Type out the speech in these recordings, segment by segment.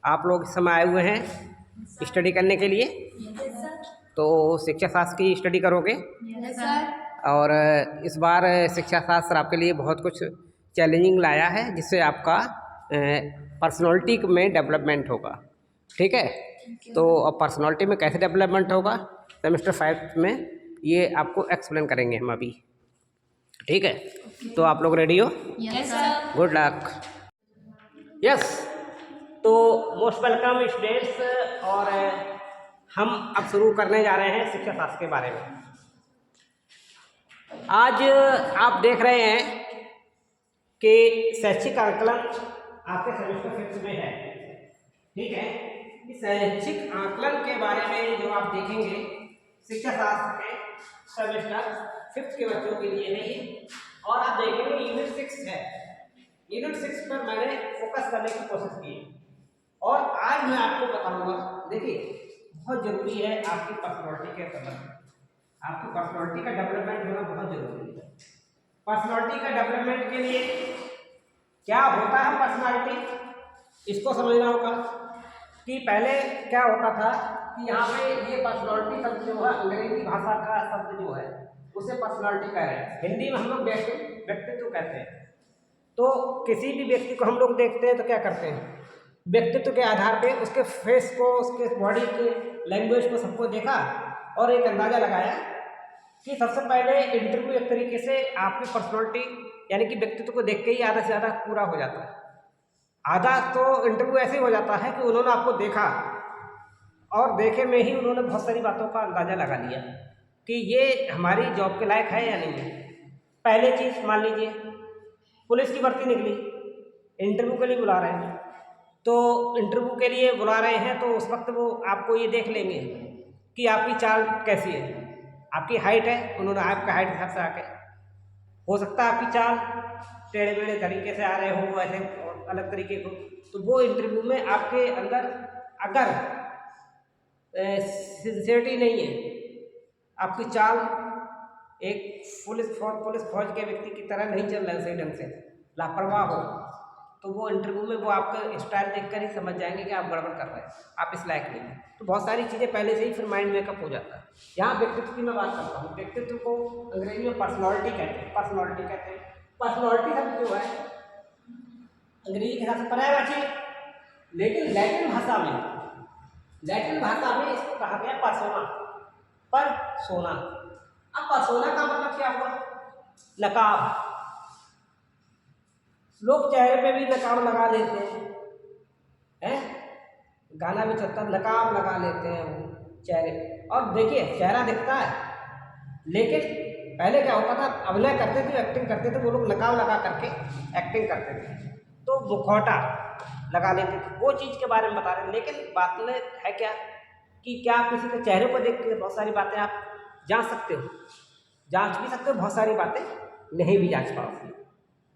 आप लोग इस समय आए हुए हैं स्टडी करने के लिए। तो शिक्षा शास्त्र की स्टडी करोगे। और इस बार शिक्षा शास्त्र आपके लिए बहुत कुछ चैलेंजिंग लाया है, जिससे आपका पर्सनालिटी में डेवलपमेंट होगा। ठीक है। तो अब पर्सनालिटी में कैसे डेवलपमेंट होगा, सेमेस्टर 5 में ये आपको एक्सप्लेन करेंगे हम अभी। ठीक है। तो आप लोग रेडी हो? Good luck. यस। तो मोस्ट वेलकम स्टूडेंट्स। और हम अब शुरू करने जा रहे हैं शिक्षा शास्त्र के बारे में। आज आप देख रहे हैं कि शैक्षिक आकलन आपके सेमेस्टर 5 में है। ठीक है। इस शैक्षिक आकलन के बारे में जो आप देखेंगे शिक्षा शास्त्र के सेमेस्टर 5 के बच्चों के लिए है ये। और आप देखेंगे यूनिट 6 है। यूनिट 6 पर मैंने फोकस करने की कोशिश की है। और आज मैं आपको बताऊंगा, देखिए बहुत जरूरी है आपकी पर्सनालिटी के संबंध में। आपकी पर्सनालिटी का डेवलपमेंट होना बहुत जरूरी है। पर्सनालिटी का डेवलपमेंट के लिए क्या होता है पर्सनालिटी, इसको समझना होगा कि पहले क्या होता था कि यहाँ पे ये पर्सनालिटी शब्द जो है अंग्रेजी भाषा का शब्द जो है उसे पर्सनालिटी कह रहे हैं। हिंदी में हम लोग व्यक्तित्व कहते हैं। तो किसी भी व्यक्ति को हम लोग देखते हैं तो क्या करते हैं, व्यक्तित्व के आधार पे उसके फेस को, उसके बॉडी के लैंग्वेज को सबको देखा और एक अंदाजा लगाया कि सबसे पहले इंटरव्यू एक तरीके से आपकी पर्सनालिटी यानी कि व्यक्तित्व को देख के ही आधा से ज़्यादा पूरा हो जाता है। आधा तो इंटरव्यू ऐसे हो जाता है कि उन्होंने आपको देखा और देखे में ही उन्होंने बहुत सारी बातों का अंदाजा लगा लिया कि ये हमारी जॉब के लायक है या नहीं है। पहले चीज़ मान लीजिए पुलिस की भर्ती निकली, इंटरव्यू के लिए बुला रहे हैं। तो इंटरव्यू के लिए बुला रहे हैं तो उस वक्त वो आपको ये देख लेंगे कि आपकी चाल कैसी है। आपकी हाइट है, उन्होंने आपका हाइट हिसाब से आके, हो सकता है आपकी चाल टेढ़े मेढ़े तरीके से आ रहे हो, ऐसे अलग तरीके को, तो वो इंटरव्यू में आपके अंदर अगर सिंसियरिटी नहीं है, आपकी चाल एक पुलिस फौज के व्यक्ति की तरह नहीं चल रहा है सही ढंग से, लापरवाह हो, तो वो इंटरव्यू में वो आपका स्टाइल देखकर ही समझ जाएंगे कि आप गड़बड़ कर रहे हैं, आप इस लायक नहीं हैं। तो बहुत सारी चीज़ें पहले से ही फिर माइंड मेकअप हो जाता है। यहाँ व्यक्तित्व की मैं बात करता हूँ। व्यक्तित्व को अंग्रेजी में पर्सनालिटी कहते हैं। पर्सनालिटी शब्द जो है अंग्रेजी के हिसाब से पर्यायवाची, लेकिन लैटिन भाषा में इसको कहा गया पर्सोना, पर्सोना। अब पर्सोना का मतलब क्या हुआ, नकाब। लोग चेहरे पे भी नकाब लगा लेते हैं, गाना भी चलता है, नकाब लगा लेते हैं वो चेहरे पे। और देखिए चेहरा दिखता है, लेकिन पहले क्या होता था, अभिनय करते थे, एक्टिंग करते थे, वो लोग नकाब लगा करके एक्टिंग करते थे, तो मुखौटा लगा लेते थे। वो चीज़ के बारे में बता रहे हैं। लेकिन बात में है क्या कि क्या आप किसी के चेहरे को देख के बहुत सारी बातें आप जांच सकते हो, जांच भी सकते हो, बहुत सारी बातें नहीं भी जांच पाओगे।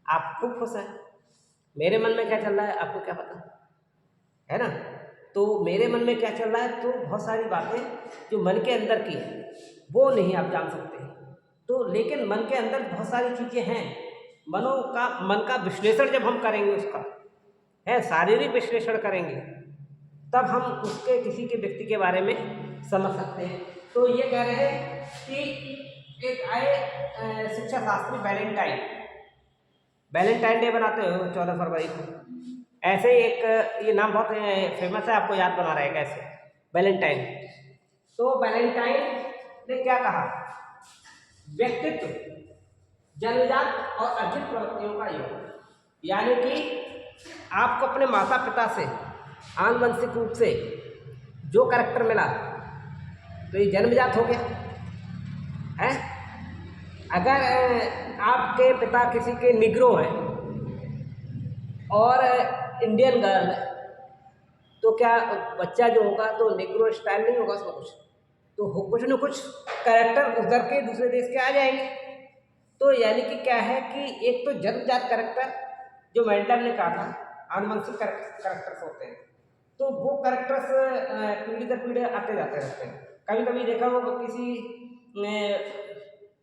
आप खूब खुश हैं, मेरे मन में क्या चल रहा है आपको क्या पता है ना। तो मेरे मन में क्या चल रहा है, तो बहुत सारी बातें जो मन के अंदर की वो नहीं आप जान सकते। तो लेकिन मन के अंदर बहुत सारी चीज़ें हैं, मन का विश्लेषण जब हम करेंगे, उसका है शारीरिक विश्लेषण करेंगे, तब हम उसके किसी के व्यक्ति के बारे में समझ सकते हैं। तो ये कह रहे हैं कि एक आए शिक्षा शास्त्री वैलेंटाइन डे बनाते हो 14 फरवरी को। ऐसे ही एक ये नाम बहुत फेमस है, आपको याद बना रहे हैं कैसे, वैलेंटाइन। तो वैलेंटाइन ने क्या कहा, व्यक्तित्व जन्मजात और अर्जित प्रवृत्तियों का योग, यानी कि आपको अपने माता पिता से आनुवंशिक रूप से जो कैरेक्टर मिला तो ये जन्मजात हो गया है। अगर आपके पिता किसी के निग्रो हैं और इंडियन गर्ल है, तो क्या बच्चा जो होगा तो निग्रो स्टाइल नहीं होगा उसमें कुछ, तो कुछ न कुछ कैरेक्टर उधर के दूसरे देश के आ जाएंगे। तो यानी कि क्या है कि एक तो जन्मजात कैरेक्टर जो मेंटल ने कहा था, आनुवंशिक कैरेक्टर्स होते हैं, तो वो कैरेक्टर्स पीढ़ी दर पीढ़ी आते जाते रहते हैं। कभी कभी देखा होगा किसी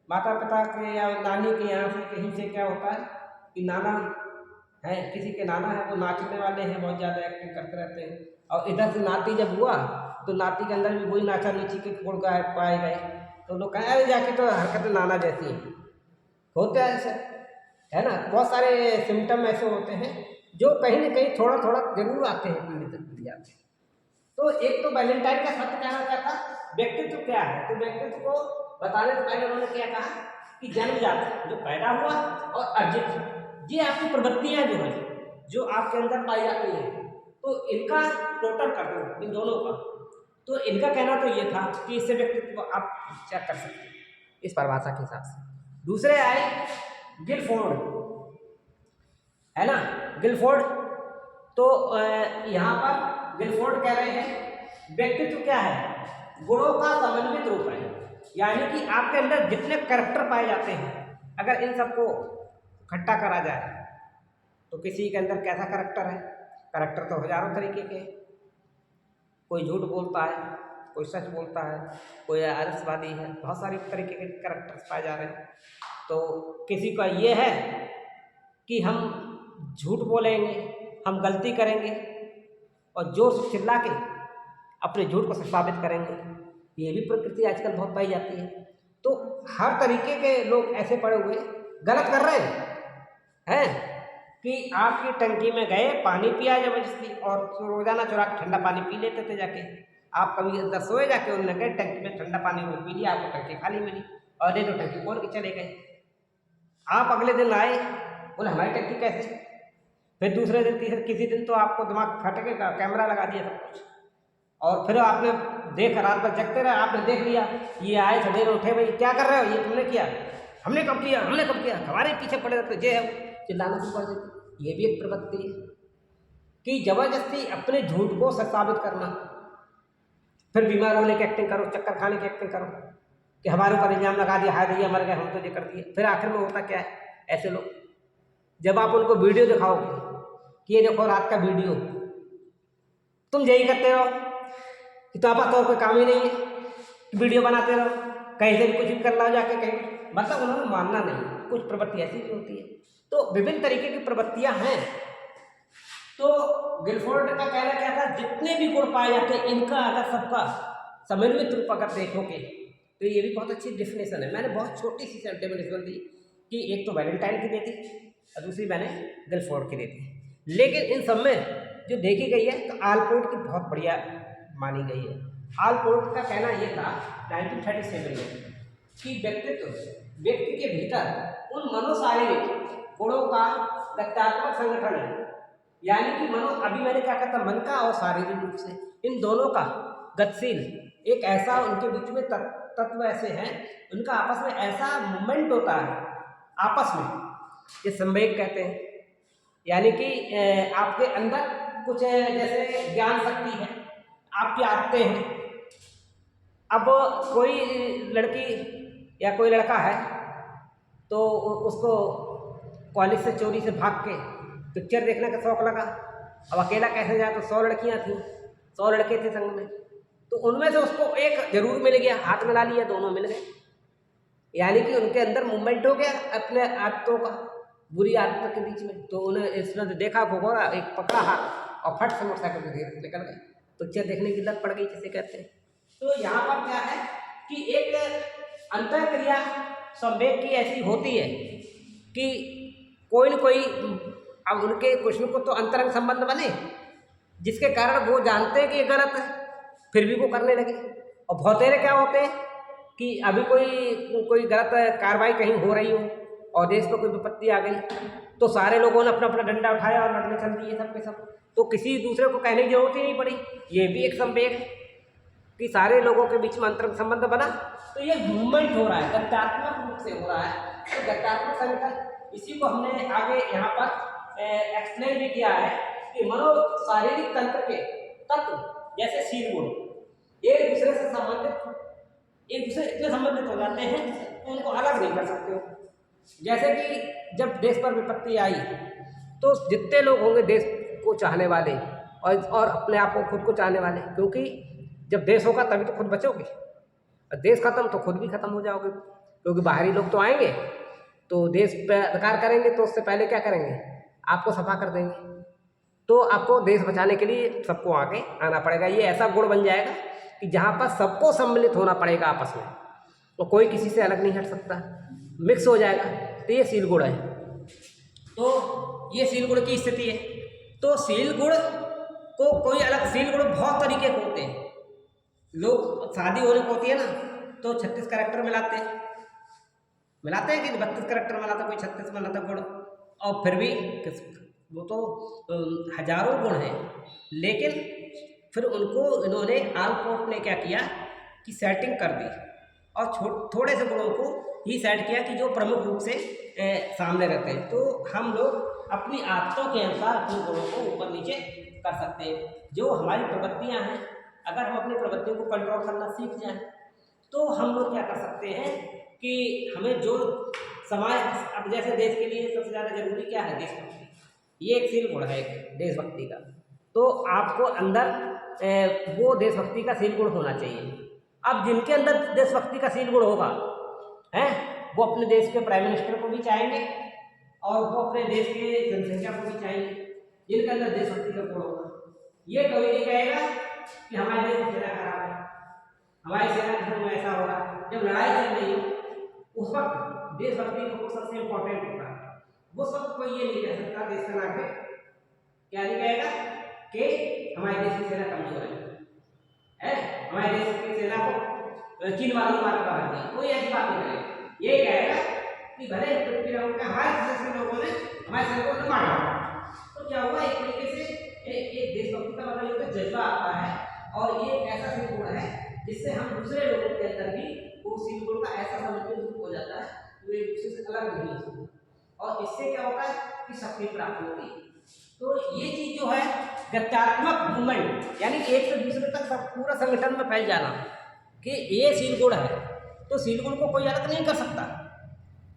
माता पिता के या नानी के यहाँ से कहीं से क्या होता है कि नाना हैं, किसी के नाना है वो नाचने वाले हैं, बहुत ज़्यादा एक्टिंग करते रहते हैं, और इधर से नाती जब हुआ तो नाती के अंदर भी वही नाचा नीची के गुड़ गाए पाए गए, तो लोग कहें अरे जाके तो हरकतें नाना जैसी हैं। होते हैं ऐसे, है ना, बहुत सारे सिम्टम ऐसे होते हैं जो कहीं ना कहीं थोड़ा थोड़ा जरूर आते हैं पीढ़ी तक पीढ़ी आते हैं। तो एक तो वैलेंटाइन का सत्य कहना क्या था, व्यक्तित्व क्या है, तो व्यक्तित्व को बताने से पहले उन्होंने क्या कहा कि जन्मजात जो पैदा हुआ और अर्जित, ये आपकी प्रवृत्तियां जो है जो आपके अंदर पाई जाती हैं, तो इनका टोटल कर दो इन दोनों का, तो इनका कहना तो ये था कि इससे व्यक्तित्व को आप चेक कर सकते हैं इस परिभाषा के हिसाब से। दूसरे आए गिलफोर्ड, है ना, गिलफोर्ड, तो यहाँ पर गिलफोर्ड कह रहे हैं व्यक्तित्व क्या है, गुणों का समन्वित रूप है, यानी कि आपके अंदर जितने कैरेक्टर पाए जाते हैं अगर इन सबको इकट्ठा करा जाए तो किसी के अंदर कैसा कैरेक्टर है, कैरेक्टर तो हजारों तरीके के, कोई झूठ बोलता है, कोई सच बोलता है, कोई आलसवादी है, बहुत सारे तरीके के कैरेक्टर्स पाए जा रहे हैं। तो किसी का ये है कि हम झूठ बोलेंगे, हम गलती करेंगे और जोर से चिल्ला के अपने झूठ को साबित करेंगे, ये भी प्रकृति आजकल बहुत पाई जाती है। तो हर तरीके के लोग ऐसे पड़े हुए गलत कर रहे हैं कि आपकी टंकी में गए, पानी पिया जबरदस्ती और रोजाना चुरा के ठंडा पानी पी लेते थे जाके। आप कभी अंदर सोए जाके उन्होंने गए टंकी में ठंडा पानी रोज पी लिया, आपको टंकी खाली मिली और ये तो टंकी खोल के चले गए। आप अगले दिन आए, बोले हमारी टंकी कैसे, फिर दूसरे दिन तीसरे किसी दिन तो आपको दिमाग फटके का कैमरा लगा दिया सब कुछ, और फिर आपने देख रात भर जगते रहे, आपने देख लिया, ये आए सवेरे उठे भाई क्या कर रहे हो, ये तुमने किया, हमने कब किया, हमने कब किया, हमारे पीछे पड़े रहते, जे है चिल्लाना शुरू कर देते। ये भी एक प्रवृत्ति है कि जबरदस्ती अपने झूठ को साबित करना, फिर बीमार होने की एक्टिंग करो, चक्कर खाने की एक्टिंग करो कि हमारे ऊपर इल्जाम लगा दिया, हाय भैया मर गए, हम तो ये कर दिए। फिर आखिर में होता क्या है, ऐसे लोग जब आप उनको वीडियो दिखाओगे कि ये देखो रात का वीडियो, तुम यही करते हो कि तो आपका तो कोई काम ही नहीं है, वीडियो बनाते रहो, कहीं से भी कुछ भी कर लो जाके कहीं, मतलब उन्होंने मानना नहीं, कुछ प्रवृत्ति ऐसी भी होती है। तो विभिन्न तरीके की प्रवृत्तियां हैं। तो गिलफोर्ड का कहना क्या था, जितने भी गुण पाए जाते हैं इनका अगर सबका समन्वित रूप अगर देखोगे तो ये भी बहुत अच्छी डेफिनेशन है। मैंने बहुत छोटी सी डेफिनेशन दी कि एक तो वैलेंटाइन की दी थी और दूसरी मैंने गिलफोर्ड की दी थी, लेकिन इन सब में जो देखी गई है तो आलपोर्ट की बहुत बढ़िया मानी गई है। आलपोर्ट का कहना यह था 1937 में कि व्यक्ति के भीतर उन मनोशारीरिक गुणों का गत्यात्मक संगठन है, यानी कि अभी मैंने क्या कहा था, मन का और शारीरिक रूप से इन दोनों का गतिशील एक ऐसा उनके बीच में तत्व ऐसे हैं, उनका आपस में ऐसा मूवमेंट होता है आपस में, ये संवेग कहते हैं, यानी कि आपके अंदर कुछ जैसे ज्ञान शक्ति है, आपकी आदतें हैं। अब कोई लड़की या कोई लड़का है तो उसको कॉलेज से चोरी से भाग के पिक्चर देखने का शौक लगा, अब अकेला कैसे जाए, तो 100 लड़कियां थी, 100 लड़के थे संग में, तो उनमें से उसको एक जरूर मिल गया, हाथ में ला लिया, दोनों मिल गए, यानी कि उनके अंदर मूवमेंट हो गया अपने आदतों का, बुरी आदतों के बीच में। तो उन्हें इसने देखा घोघोरा, एक पकड़ा हाथ और फट से मोटरसाइकिल से धीरे निकल गए, पिक्चर देखने की लत पड़ गई जिसे कहते हैं। तो यहाँ पर क्या है कि एक अंतःक्रिया संवेग की ऐसी होती है कि कोई न कोई, अब उनके कुछ न कुछ तो अंतरंग संबंध बने जिसके कारण वो जानते हैं कि ये गलत है, फिर भी वो करने लगे। और भौतेरे क्या होते हैं कि अभी कोई गलत कार्रवाई कहीं हो रही हो और देश में कोई विपत्ति आ गई तो सारे लोगों ने अपना अपना डंडा उठाया और लड़ने चल दिए सब के सब, तो किसी दूसरे को कहने की जरूरत ही नहीं पड़ी। ये भी एक संवेग है कि सारे लोगों के बीच में अंतरंग संबंध बना, तो ये मूवमेंट हो रहा है, गत्यात्मक रूप से हो रहा है। तो गत्यात्मक संगठन, इसी को हमने आगे यहाँ पर एक्सप्लेन भी किया है कि मनो शारीरिक तंत्र के तत्व जैसे शील गुण एक दूसरे से संबंधित, एक दूसरे इतने संबंधित हो जाते हैं तो उनको अलग नहीं कर सकते हो। जैसे कि जब देश पर विपत्ति आई तो जितने लोग होंगे देश को चाहने वाले और अपने आप को खुद को चाहने वाले, क्योंकि जब देश होगा तभी तो खुद बचोगे, और देश खत्म तो खुद भी खत्म हो जाओगे, क्योंकि बाहरी लोग तो आएंगे तो देश पे अधिकार करेंगे तो उससे पहले क्या करेंगे, आपको सफा कर देंगे। तो आपको देश बचाने के लिए सबको आगे आना पड़ेगा। ये ऐसा गुण बन जाएगा कि जहाँ पर सबको सम्मिलित होना पड़ेगा आपस में, तो कोई किसी से अलग नहीं हट सकता, मिक्स हो जाएगा। तो ये शील गुण है। तो ये शील गुण की स्थिति है। तो शील गुण को कोई अलग, शील गुण बहुत तरीके के होते हैं। लोग शादी होने को होती है ना, तो 36 कैरेक्टर मिलाते हैं कि 32 कैरेक्टर मिलाता, कोई 36 मिलाता गुण, और फिर भी वो तो हजारों गुण हैं। लेकिन फिर उनको इन्होंने आलपोर्ट ने क्या किया कि सेटिंग कर दी और थोड़े से गुणों को ही सेट किया कि जो प्रमुख रूप से सामने रहते हैं। तो हम लोग अपनी आदतों के अनुसार अपने गुणों को ऊपर नीचे कर सकते हैं। जो हमारी प्रवृत्तियां हैं, अगर हम अपनी प्रवृत्तियों को कंट्रोल करना सीख जाएं, तो हम लोग क्या कर सकते हैं कि हमें जो समाज, अब जैसे देश के लिए सबसे ज़्यादा जरूरी क्या है, देशभक्ति। ये एक शील गुण है देशभक्ति का। तो आपको अंदर वो देशभक्ति का शील गुण होना चाहिए। अब जिनके अंदर देशभक्ति का शील गुण होगा हैं, वो अपने देश के प्राइम मिनिस्टर को भी चाहेंगे और वो अपने देश के जनसंख्या को भी चाहेंगे। जिनके अंदर देशभक्ति का गुण होगा, ये कभी नहीं कहेगा कि हमारे देश की सेना खराब है, हमारी सेना के में ऐसा हो रहा। जब लड़ाई चल रही हो उस वक्त देशभक्ति को सबसे इम्पोर्टेंट होता है। वो सब कोई ये नहीं कह सकता देश का नागरिक, क्या नहीं कहेगा कि हमारे देश की सेना कमजोर है, हमारे देश की सेना को चीन वालों ने मार बाहर दिया, कोई ऐसी बात नहीं करेगा। ये कहेगा कि भले हमारे देश के लोगों ने हमारे सेना को मार डाला। तो क्या हुआ, एक तरीके से एक देशभक्ति का मतलब ये होता है जज्बा आता है, और ये ऐसा शील गुण है जिससे हम दूसरे लोगों के अंदर भी वो शील गुण का ऐसा समझ हो जाता है जो एक दूसरे से अलग नहीं हो सकता, और इससे क्या होता है कि शक्ति प्राप्त होती है। तो ये चीज जो है गत्यात्मक मूवमेंट, यानी एक से दूसरे तक पूरा संगठन में फैल जाना, कि ये शील गुण है। तो शील गुण को कोई अलग नहीं कर सकता।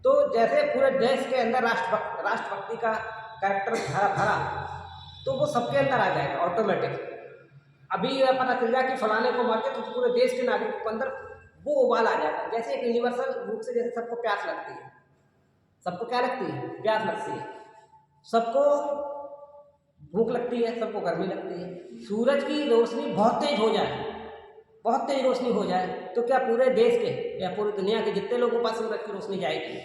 तो जैसे पूरे देश के अंदर राष्ट्रभक्ति का कैरेक्टर भरा, तो वो सबके अंदर आ जाएगा ऑटोमेटिक। अभी पता चल जाए कि फलाने को मारते तो पूरे देश के नागरिकों के अंदर वो उबाल आ जाएगा। जैसे एक यूनिवर्सल रूप से जैसे सबको प्यास लगती है, सबको क्या लगती है, प्यास लगती है, सबको भूख लगती है, सबको गर्मी लगती है। सूरज की रोशनी बहुत तेज हो जाए, बहुत तेज रोशनी हो जाए, तो क्या पूरे देश के या पूरी दुनिया के जितने लोगों के पास सूरज की रोशनी जाएगी,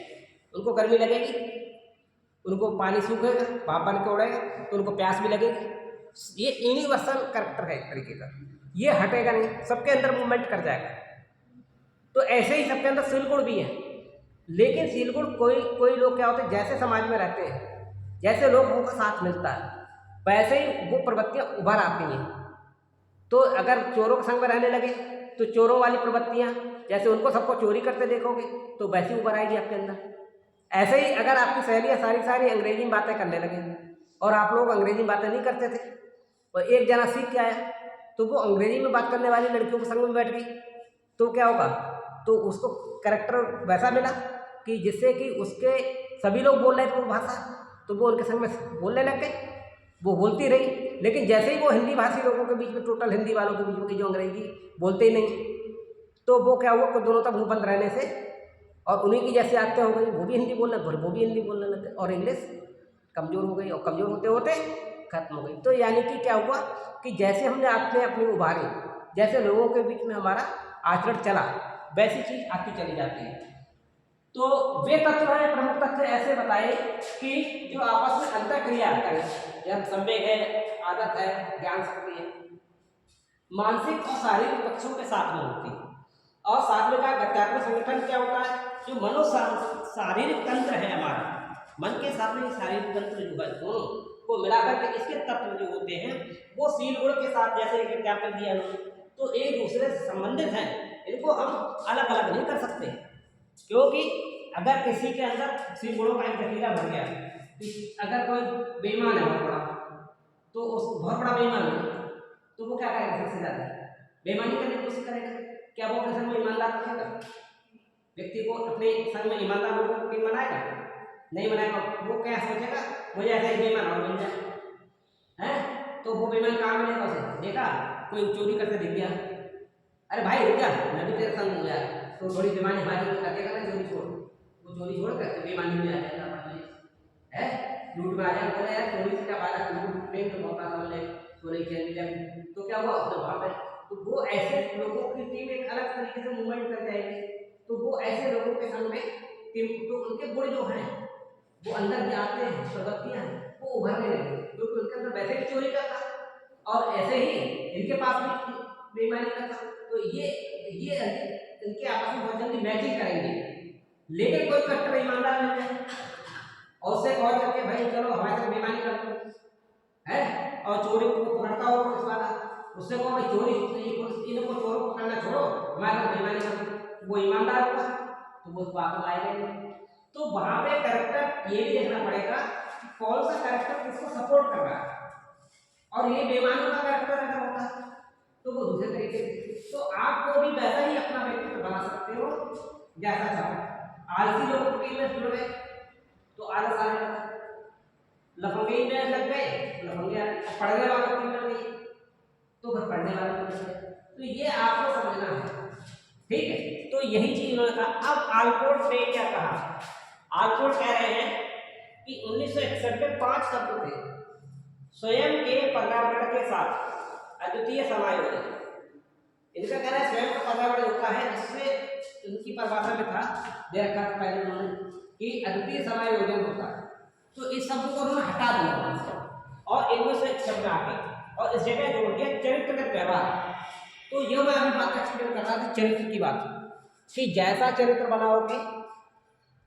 उनको गर्मी लगेगी, उनको पानी सूखेगा, भाप बन के उड़ेगा, तो उनको प्यास भी लगेगी। ये यूनिवर्सल कैरेक्टर है एक तरीके का, ये हटेगा नहीं, सबके अंदर मूवमेंट कर जाएगा। तो ऐसे ही सबके अंदर शील गुण भी है। लेकिन शील गुण कोई लोग क्या होते हैं, जैसे समाज में रहते हैं, जैसे लोगों का साथ मिलता है, वैसे ही वो प्रवृत्तियां उभर आती हैं। तो अगर चोरों के संग में रहने लगे तो चोरों वाली प्रवृत्तियां, जैसे उनको सबको चोरी करते देखोगे तो वैसी उभर आएगी आपके अंदर। ऐसे ही अगर आपकी सहेलियां सारी अंग्रेजी में बातें करने लगे और आप लोग अंग्रेजी में बातें नहीं करते थे, और एक जना सीख के आया तो वो अंग्रेजी में बात करने वाली लड़कियों के संग में बैठ गई, तो क्या होगा, तो उसको कैरेक्टर वैसा मिला कि जिससे कि उसके सभी लोग बोल रहे थे वो भाषा, तो वो उनके संग में बोलने लग गए, वो बोलती रही। लेकिन जैसे ही वो हिंदी भाषी लोगों के बीच में, टोटल हिंदी वालों के बीच में, कि जो अंग्रेजी बोलते ही नहीं, तो वो क्या हुआ, कुछ दोनों तक मुँह बंद रहने से और उन्हीं की जैसे आदतें हो गई, वो भी हिंदी बोलने, वो भी हिंदी बोलने लग गए, और इंग्लिश कमज़ोर हो गई, और कमज़ोर होते होते खत्म हो गई। तो यानी कि क्या हुआ कि जैसे हमने आदतें अपनी उभारी, जैसे लोगों के बीच में हमारा आचरण चला, वैसी चीज़ आती चली जाती है। तो वे तत्व हैं, प्रमुख तत्व ऐसे बताए कि जो आपस में अंतःक्रिया करें, जब संवेग है, आदत है, ज्ञान शक्ति है, मानसिक और शारीरिक पक्षों के साथ में होती है। और साथ में का गत्यात्मक संगठन क्या होता है, जो मनो शारीरिक तंत्र है हमारा, मन के साथ में शारीरिक तंत्र जो है, दोनों को मिलाकर के इसके तत्व जो होते हैं वो शील गुण के साथ, जैसे एक एग्जाम्पल दिया उन्होंने, तो एक दूसरे से संबंधित हैं। इनको हम अलग अलग नहीं कर सकते, क्योंकि अगर किसी के अंदर शील गुणों का एक जखीरा भर गया, अगर कोई बेईमान है बहुत बड़ा, तो उस बहुत बड़ा बेईमान है, तो वो क्या करेगा, सबसे ज्यादा बेईमानी करने की कोशिश करेगा। क्या वो अपने संग में ईमानदार रखेगा? व्यक्ति को अपने संग में ईमानदार लोगों को बनाएगा? नहीं बनाएगा। वो क्या सोचेगा, मुझे ऐसा बेईमान और मिल जाए, है तो वो बेईमान कहाँ मिलेगा उसे? देखा कोई चोरी करते दिख गया, अरे भाई रुक जा, मैं भी तेरे संग हो जाए, तो थोड़ी बेईमानी हमारी कर देगा ना, चोरी छोड़, वो चोरी छोड़ कर बेईमानी में आ जाएगा है। लूट में आ जाए, बोले यार चोरी से क्या फायदा, लूट में तो बहुत आसान मिले, चोरी खेल जब तो क्या हुआ उसने वहाँ पे, तो वो ऐसे लोगों की टीम एक अलग तरीके से मूवमेंट कर जाएगी, तो वो ऐसे लोगों के सामने टीम, तो उनके गुण जो हैं वो अंदर भी आते हैं, प्रवृत्तियां वो उभरने लगे, क्योंकि उनके अंदर वैसे भी चोरी का था और ऐसे ही इनके पास भी बेईमानी का था, तो ये इनके आपस में बहुत जल्दी मैचिंग करेंगे। लेकिन कोई कट्टर ईमानदार मिल जाए और उससे कॉल करके भाई चलो हमारे साथ बेईमानी कर दो है, और चोरी को पकड़ता हो पुलिस वाला, उससे कहो भाई चोरी इनको चोरों को पकड़ना छोड़ो हमारे साथ बेईमानी कर दो, वो ईमानदार होगा तो वो उस बात को आएगा। तो वहां पे कैरेक्टर ये भी देखना पड़ेगा कि कौन सा कैरेक्टर किसको सपोर्ट कर रहा है, और ये बेईमानों का कैरेक्टर अगर होता है तो वो दूसरे तरीके से, तो आपको भी वैसा ही अपना व्यक्तित्व बना सकते हो जैसा चाहो। आलसी लोगों की टीम में जुड़ गए तो आलस आ जाएगा, लफंगे में लग गए लफंगे, पढ़ने वालों की मिल गई तो फिर पढ़ने वालों को मिल गए, तो ये आपको समझना है, ठीक है। तो यही चीज उन्होंने कहा। अब आलपोर्ट ने क्या कहा, आलपोर्ट कह रहे हैं कि 1961 में 5 शब्द थे, स्वयं के पर्यावरण के साथ अद्वितीय समायोजन। इनका कहना है स्वयं का पर्यावरण होता है, इससे उनकी परिभाषा में था दे रखा था पहले उन्होंने कि अद्वितीय समायोजन होता है, तो इस शब्द को उन्होंने हटा दिया और इनमें से एक शब्द आ गया और इस जगह जोड़ दिया चरित्रगत व्यवहार। तो यह मैं अभी बात एक्सप्लेन कर रहा था चरित्र की बात, कि जैसा चरित्र बनाओगे,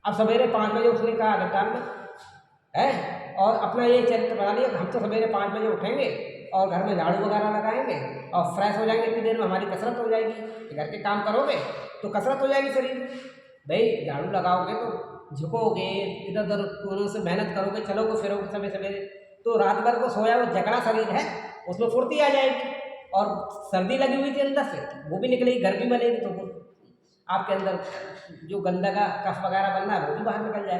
अब सवेरे 5 बजे उठने का आदत है और अपना ये चरित्र बना लिया, हम तो सवेरे 5 बजे उठेंगे और घर में झाड़ू वगैरह लगाएंगे और फ्रेश हो जाएंगे, इतनी देर में हमारी कसरत हो जाएगी, घर के काम करोगे तो कसरत हो जाएगी शरीर। भाई झाड़ू लगाओगे तो झुकोगे, इधर उधर कोनों से मेहनत करोगे, चलोगे फिरोगे समय सवेरे, तो रात भर को सोया वो जकड़ा शरीर है उसमें फुर्ती आ जाएगी, और सर्दी लगी हुई थी अंदर से वो भी निकलेगी, गर्मी बनेगी, तो वो आपके अंदर जो गंदगा कफ वगैरह बनना है वो भी बाहर निकल जाए,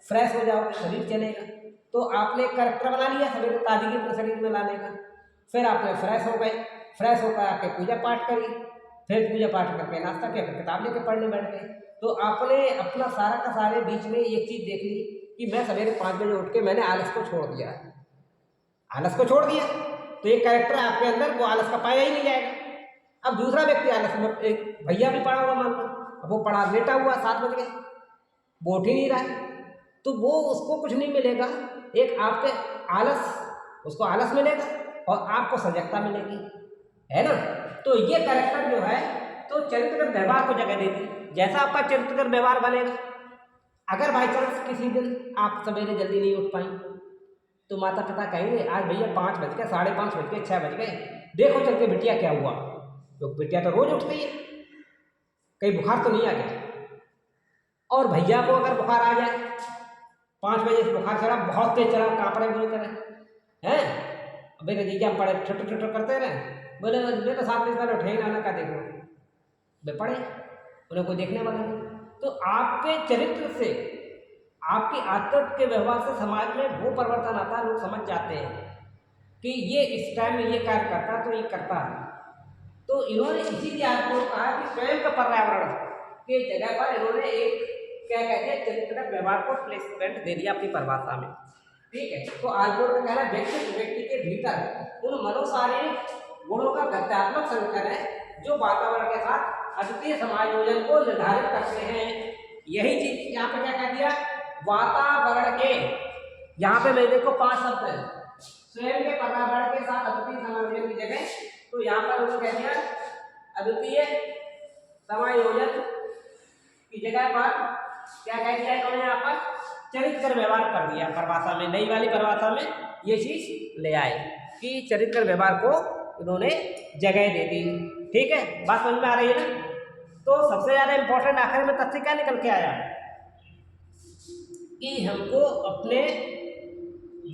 फ्रेश हो जाओगे, शरीर चलेगा। तो आपने एक कैरेक्टर बना लिया सवेरे ताजगी अपने शरीर में लाने का, फिर आपने फ्रेश हो गए, फ्रेश होकर आके पूजा पाठ करी, फिर पूजा पाठ करके नाश्ता किया, फिर किताब लेके पढ़ने बैठ गए, तो आपने अपना सारा का सारे बीच में एक चीज़ देख ली कि मैं सवेरे 5 बजे उठ के मैंने आलस को छोड़ दिया, आलस को छोड़ दिया, तो ये कैरेक्टर आपके अंदर वो आलस का पाया ही नहीं जाएगा। अब दूसरा व्यक्ति आलस में, एक भैया भी पड़ा हुआ मान लो, अब वो पड़ा लेटा हुआ 7 बज गए, वो उठ ही नहीं रहा है, तो वो उसको कुछ नहीं मिलेगा, एक आपके आलस, उसको आलस मिलेगा और आपको सजगता मिलेगी, है ना। तो ये कैरेक्टर जो है तो चरित्रगत व्यवहार को जगह देती, जैसा आपका चरित्रगत व्यवहार बनेगा। अगर बाई चांस किसी दिन आप सवेरे जल्दी नहीं उठ पाए तो माता पिता कहेंगे आज भैया 5 बज गए, 5:30 बज गए, 6 बज गए, देखो चल के बिटिया क्या हुआ, तो बिटिया तो रोज उठती है, कहीं बुखार तो नहीं आ गया। और भैया को अगर बुखार आ जाए 5 बजे से बुखार चढ़ा, बहुत तेज चढ़ा, काँप रहे बुरी तरह हैं, मेरे जीजा पड़े ठुटर करते रहे, बोले बेटा 7 बजे पहले उठेंगे ना का देखो, वे पढ़े, उन्हें कोई देखने वाला नहीं। तो आपके चरित्र से, आपकी आदत के व्यवहार से समाज में वो परिवर्तन आता है, लोग समझ जाते हैं कि ये इस टाइम में ये कार्य करता है तो ये करता है। तो इन्होंने इसीलिए आपको कहा कि स्वयं का पर्यावरण के जगह पर इन्होंने एक क्या कहते हैं चरित्रगत व्यवहार को प्लेसमेंट दे दिया अपनी परिभाषा में, ठीक है। तो आलपोर्ट का कहना है व्यक्ति के भीतर उन मनोशारीरिक गुणों का गत्यात्मक संगठन है जो वातावरण के साथ अद्वितीय समायोजन को निर्धारित करते हैं। यही चीज यहाँ पे क्या कह दिया, वातावरण के, यहाँ पे मेरे को 5 शब्द है, स्वयं के पर्यावरण के साथ अद्वितीय समायोजन की जगह, तो यहाँ पर उन्होंने कह दिया अद्वितीय समायोजन की जगह पर क्या कह दिया इन्होंने, यहाँ पर चरित्रगत व्यवहार कर दिया परिभाषा में, नई वाली परिभाषा में ये चीज ले आए कि चरित्रगत व्यवहार को इन्होंने जगह दे दी, ठीक है। बात समझ में आ रही है ना। तो सबसे ज्यादा इंपॉर्टेंट आखिर में तथ्य क्या निकल के आया कि हमको अपने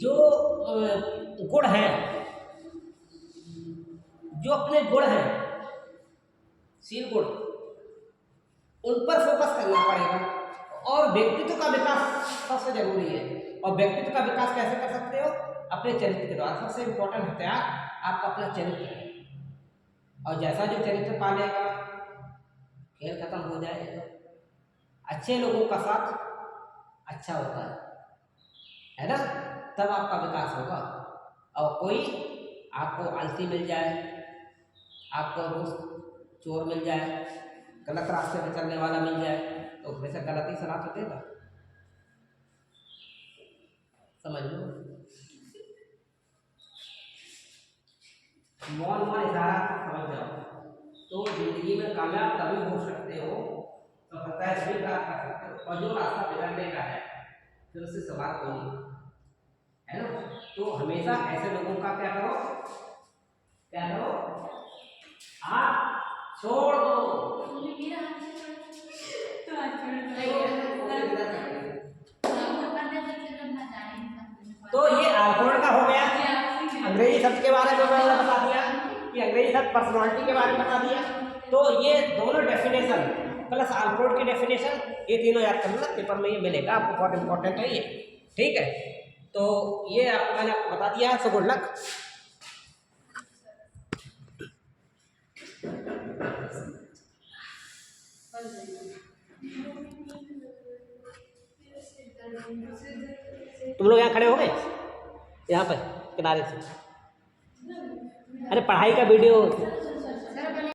जो गुण हैं, जो अपने गुण हैं, शील गुण, उन पर फोकस करना पड़ेगा, और व्यक्तित्व का विकास सबसे जरूरी है। और व्यक्तित्व का विकास कैसे कर सकते हो, अपने चरित्र के द्वारा। सबसे इंपॉर्टेंट हथियार आपका अपना चरित्र है, और जैसा जो चरित्र पालेगा खेल खत्म हो जाएगा। अच्छे लोगों का साथ अच्छा होता है ना। तब आपका विकास होगा। और कोई आपको आलसी मिल जाए, आपको चोर मिल जाए, गलत रास्ते पर चलने वाला मिल जाए, तो हमेशा गलत ही सलाह तो देगा। समझ लो, मौन इशारा समझ जाओ। तो जिंदगी में कामयाब तभी हो सकते हो, सफलता तभी प्राप्त कर सकते हो, और जो रास्ता बिगड़ने का है फिर उससे सवाल कोई नहीं है ना। तो हमेशा ऐसे लोगों का क्या करो, आप छोड़ दो। तो ये अल्फोर्ड का हो गया अंग्रेजी शब्द के बारे में मैंने बता दिया कि अंग्रेजी शब्द पर्सनालिटी के बारे में बता दिया। तो ये दोनों डेफिनेशन प्लस अल्फोर्ड की डेफिनेशन, ये तीनों याद करना, पेपर में ये मिलेगा आपको, बहुत इंपॉर्टेंट है ये। ठीक है, तो ये मैंने आपको बता दिया है। So good luck. तुम लोग यहाँ खड़े हो गए, यहाँ पर किनारे से। अरे पढ़ाई का वीडियो